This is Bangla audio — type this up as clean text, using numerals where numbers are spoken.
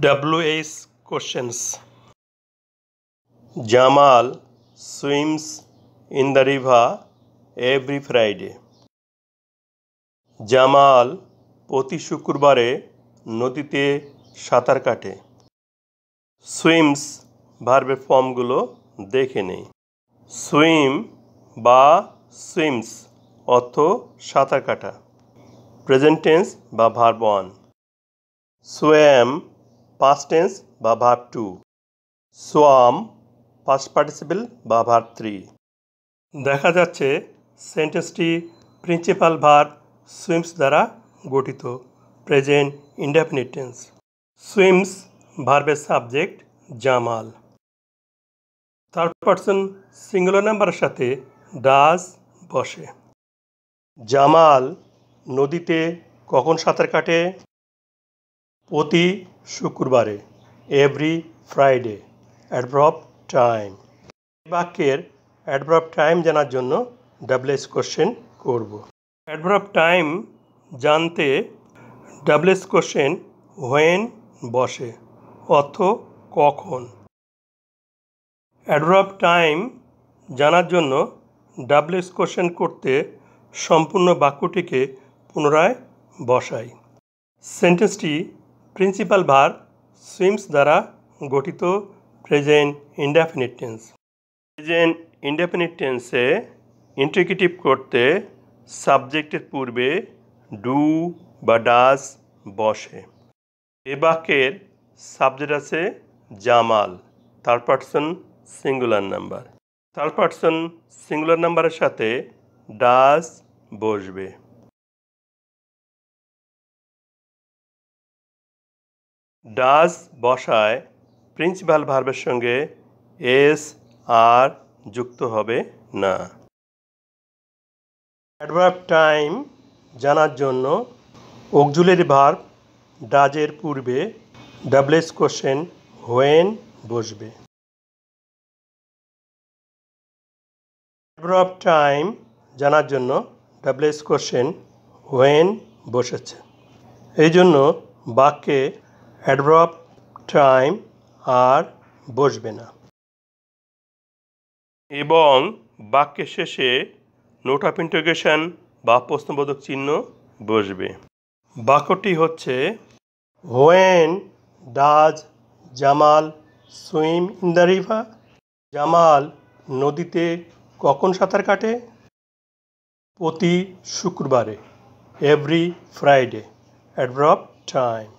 WH questions. Jamal swims in the river every Friday. Jamal প্রতি শুক্রবারে নদীতে সাঁতার কাটে। সুইমস ভার্বের ফর্মগুলো দেখে নেই। সুইম বা সুইমস অর্থ সাঁতার কাটা, প্রেজেন্ট টেন্স বা ভার্ব 1। সোয়াম পাস্ট টেন্স বা ভার্ব 2। সোয়াম পাস্ট পার্টিসিপল বা ভার্ব 3। দেখা যাচ্ছে সেন্টেন্সটি প্রিন্সিপাল ভার্ব সুইমস দ্বারা গঠিত, প্রেজেন্ট ইনডেফিনিট টেন্স। সুইমস ভার্বের subject Jamal. Third person singular নাম্বারের সাথে ডাজ বসে। জামাল নদীতে কখন সাঁতার কাটে? প্রতি শুক্রবারে, এভরি ফ্রাইডে। Adverb time. বাক্যের অ্যাডভার্ব টাইম জানার জন্য WH কোশ্চেন করব। অ্যাডভার্ব টাইম জানতে WH কোশ্চেন হোয়েন বসে, অর্থ কখন। অ্যাডভার্ব টাইম জানার জন্য WH কোশ্চেন করতে সম্পূর্ণ বাক্যটিকে পুনরায় বসাই। সেন্টেন্সটি প্রিন্সিপাল ভার্ব সুইমস দ্বারা গঠিত, present indefinite tense. Present indefinite টেন্সে ইন্টিগ্রেটিভ করতে সাবজেক্টের পূর্বে ডু বা ডাজ বসে। এ বাক্যের সাবজেক্ট আছে Jamal, third person singular number. Third person singular নাম্বারের সাথে ডাজ বসবে। ডাজ বসায় প্রিন্সিপাল ভার্বের সঙ্গে এস আর যুক্ত হবে না। অ্যাডভার্ব টাইম জানার জন্য অক্সিলারি ভার্ব ডাজের পূর্বে WH কোশ্চেন হোয়েন বসবে। অ্যাডভার্ব টাইম জানার জন্য WH কোশ্চেন হোয়েন বসেছে, এই জন্য বাক্যে অ্যাডভার্ব টাইম আর বসবে না। এবং বাক্যের শেষে নোট অফ ইন্টারোগেশন বা প্রশ্নবোধক চিহ্ন বসবে। বাক্যটি হচ্ছে when does Jamal swim in the river? Jamal নদীতে কখন সাঁতার কাটে? প্রতি শুক্রবারে, এভরি ফ্রাইডে। Adverb time.